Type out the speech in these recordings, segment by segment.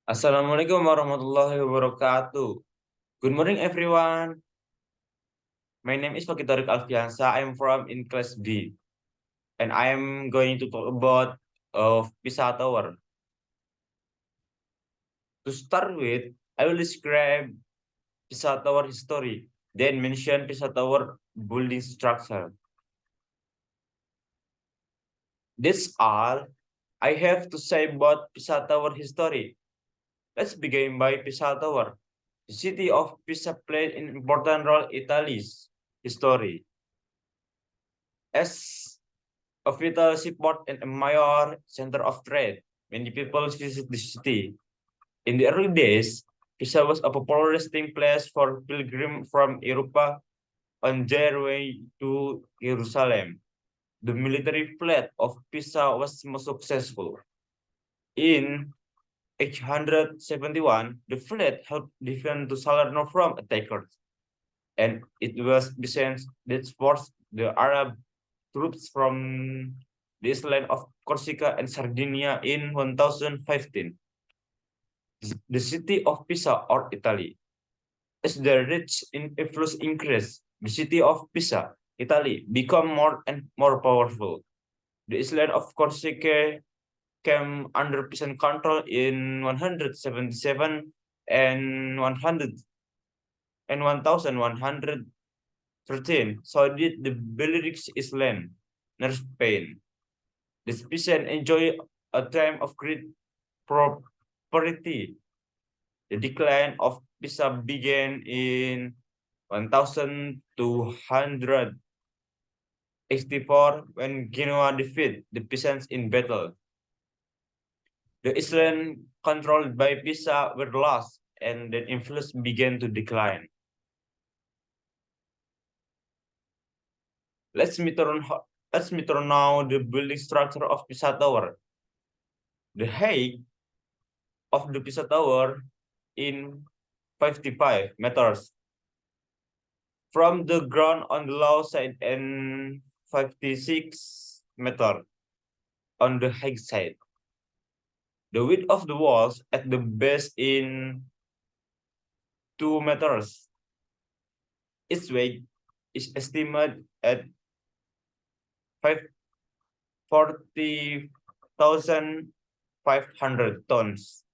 Assalamualaikum warahmatullahi wabarakatuh. Good morning, everyone. My name is Fakih Thorik ALFIANSYAH. I am from in class B, and I am going to talk about Pisa Tower. To start with, I will describe Pisa Tower history, then mention Pisa Tower building structure. That's all I have to say about Pisa Tower history. Let's begin by Pisa Tower. The city of Pisa played an important role in Italy's history. As a vital seaport and a major center of trade, many people visit the city. In the early days, Pisa was a popular resting place for pilgrims from Europe on their way to Jerusalem. The military fleet of Pisa was most successful. In 871, the fleet helped defend the Salerno from attackers, and it was Byzance that forced the Arab troops from the island of Corsica and Sardinia in 1015. The city of Pisa or Italy. As the reach in influence increased, the city of Pisa, Italy, became more and more powerful. The island of Corsica came under Pisan control in 177 and 100 and 1113. So did the Balearic Island near Spain. The Pisan enjoy a time of great prosperity. The decline of Pisa began in 1284 when Genoa defeated the Pisans in battle. The island controlled by Pisa were lost and the influence began to decline. Let's meet on let's meet on now the building structure of Pisa Tower. The height of the Pisa Tower in 55 meters from the ground on the low side and 56 meters on the high side. The width of the walls at the base in 2 meters. Its weight is estimated at 40,500 tons.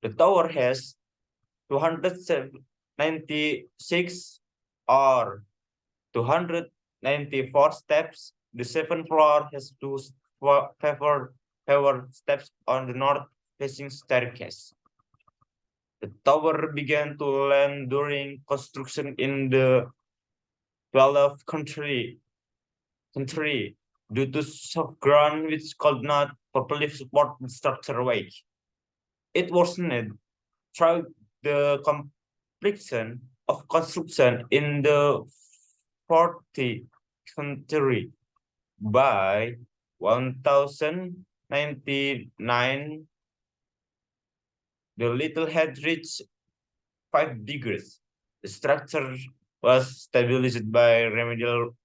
The tower has 296 or 294 steps. The seventh floor has two favor steps on the north-facing staircase. The tower began to land during construction in the 12th century due to soft ground which could not properly support the structure weight. It worsened throughout the completion of construction in the 40th century. By 1099, the little had reached 5 degrees. The structure was stabilized by remedial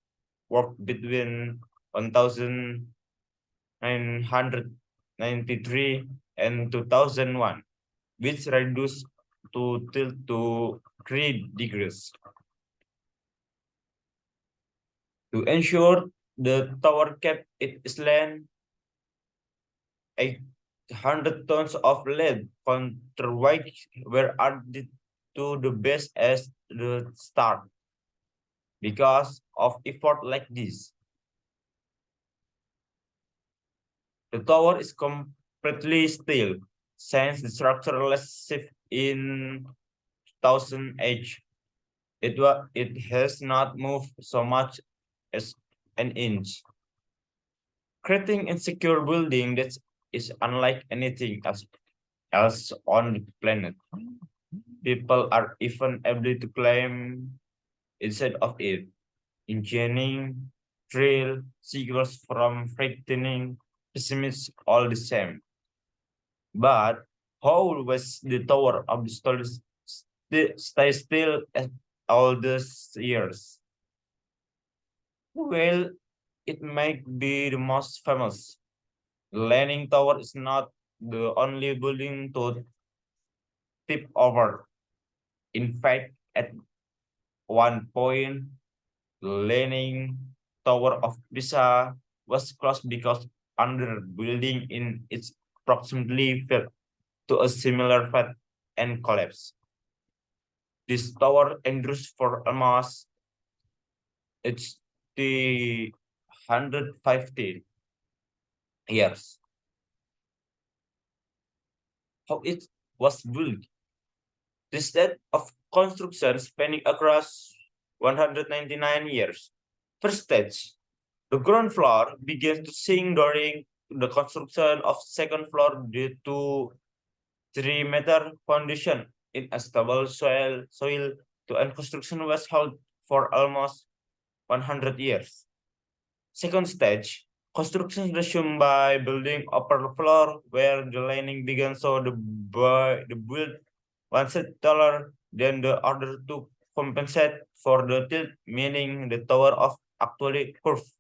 work between 1993 and 2001, which reduced to tilt to 3 degrees. To ensure the tower kept its length, 800 tons of lead counterweight were added to the base as the start. Because of effort like this, the tower is completely still since the structure last shift in 2008. It has not moved so much as an inch, creating insecure building that is unlike anything else on the planet. People are even able to climb inside of it, engineering, thrill, seekers from frightening pessimists all the same. But how was the Tower of the Stories stay still at all these years? Well, it might be the most famous. The Leaning Tower is not the only building to tip over. In fact, at one point, the Leaning Tower of Pisa was closed because under building in its proximity fell to a similar fate and collapse. This tower endures for almost it's the 150 years. How it was built. The state of construction spanning across 199 years. First stage, the ground floor began to sink during the construction of second floor due to 3-meter foundation in unstable soil and construction was held for almost 100 years. Second stage, construction resumed by building upper floor where the lining began so the build one set taller than the other to compensate for the tilt, meaning the tower of actually curved.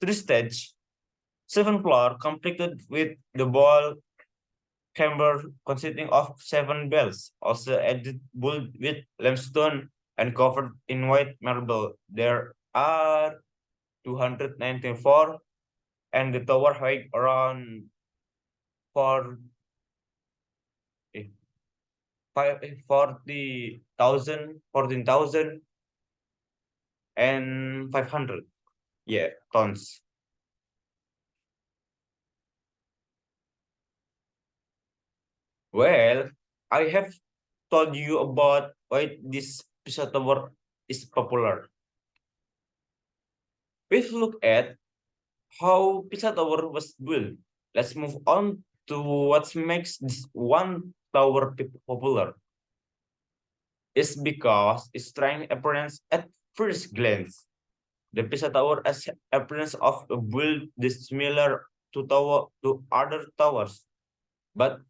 Three stage, seventh floor completed with the ball chamber consisting of 7 bells, also added built with limestone and covered in white marble. There are 294 and the tower height around 4 40,000 and 500 tons. Well, I have told you about why this Pisa Tower is popular. We've looked at how Pisa Tower was built. Let's move on to what makes this one tower popular. It's because its striking appearance at first glance. The Pisa Tower has appearance of a build similar to other towers, but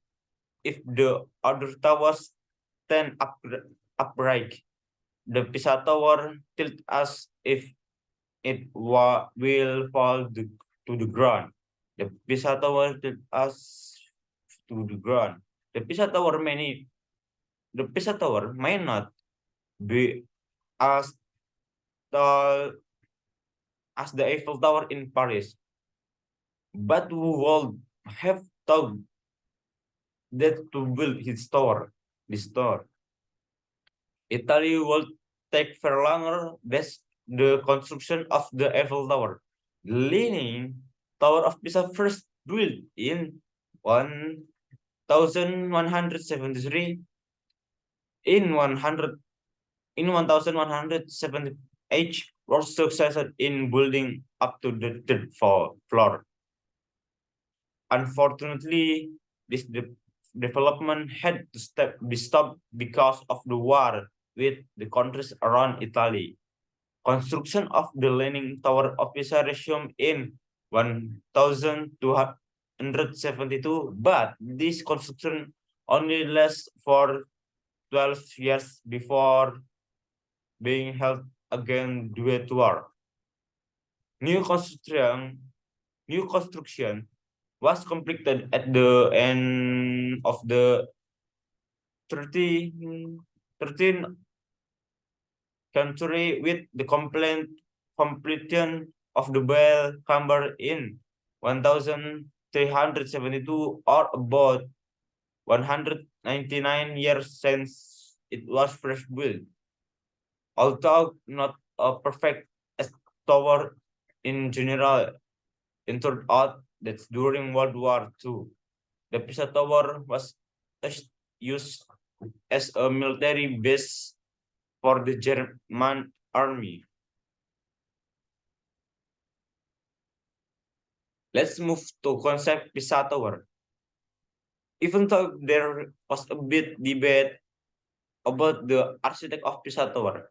if the other towers stand upright, the Pisa Tower tilt as if will fall to the ground. The Pisa Tower tilt as to the ground. The Pisa Tower may not be as tall as the Eiffel Tower in Paris, but who would have thought that to build this tower. Italy would take far longer than the construction of the Eiffel Tower. The Leaning Tower of Pisa first built in 1173 in 1178 was successful in building up to the third floor. Unfortunately, this development had to be stopped because of the war with the countries around Italy. Construction of the Leaning Tower of Pisa resumed in 1272, but this construction only lasts for 12 years before being held again due to war. New construction New construction was completed at the end of the 13th century with the completion of the bell chamber in 1372 or about 199 years since it was first built. Although not a perfect tower in general, it turned out that during World War II, the Pisa Tower was used as a military base for the German army. Let's move to concept Pisa Tower. Even though there was a bit debate about the architect of Pisa Tower,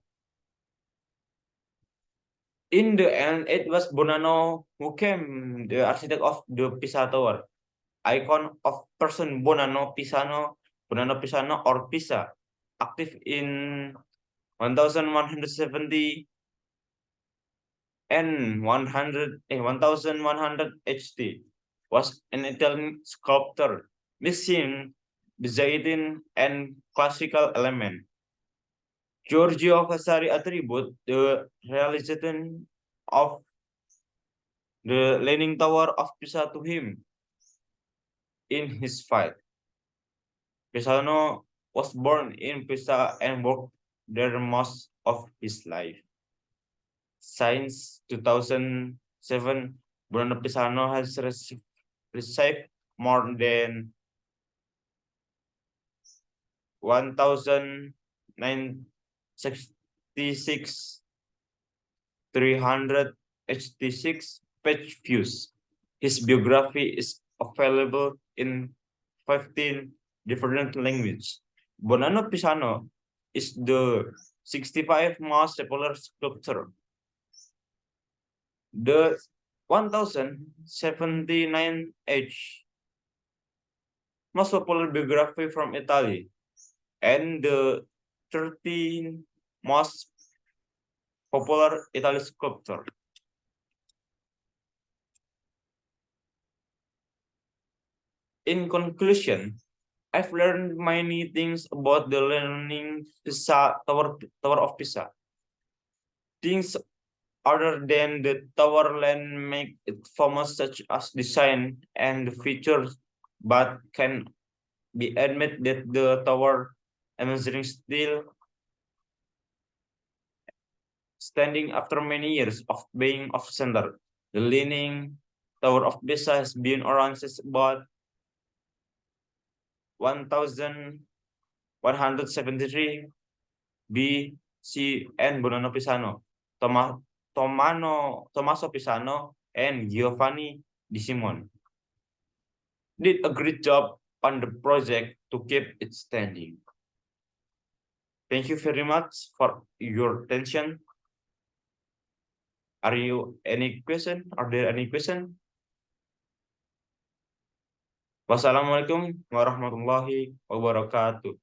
in the end, it was Bonanno who came the architect of the Pisa Tower. Icon of person Bonanno Pisano or Pisa, active in 1170 and 1100 HT, was an Italian sculptor, mixing Byzantine, and classical element. Giorgio Vasari attribute the realization of the Leaning Tower of Pisa to him in his fight. Pisano was born in Pisa and worked there most of his life. Since 2007, Bruno Pisano has received more than 1,966 386 page views. His biography is available in 15 different languages. Bonanno Pisano is the 65th most popular sculptor. The 1079 H most popular biography from Italy, and the 13th most popular Italian sculptor. In conclusion, I've learned many things about the learning Tower of Pisa. Things other than the tower land make it famous, such as design and features, but can be admit that the tower amazing still standing after many years of being off center. The leaning Tower of Pisa has been around since about 1173 BC, and Bonanno Pisano, Tommaso Pisano, and Giovanni Di Simone did a great job on the project to keep it standing. Thank you very much for your attention. Are you any question? Are there any question? Wassalamualaikum warahmatullahi wabarakatuh.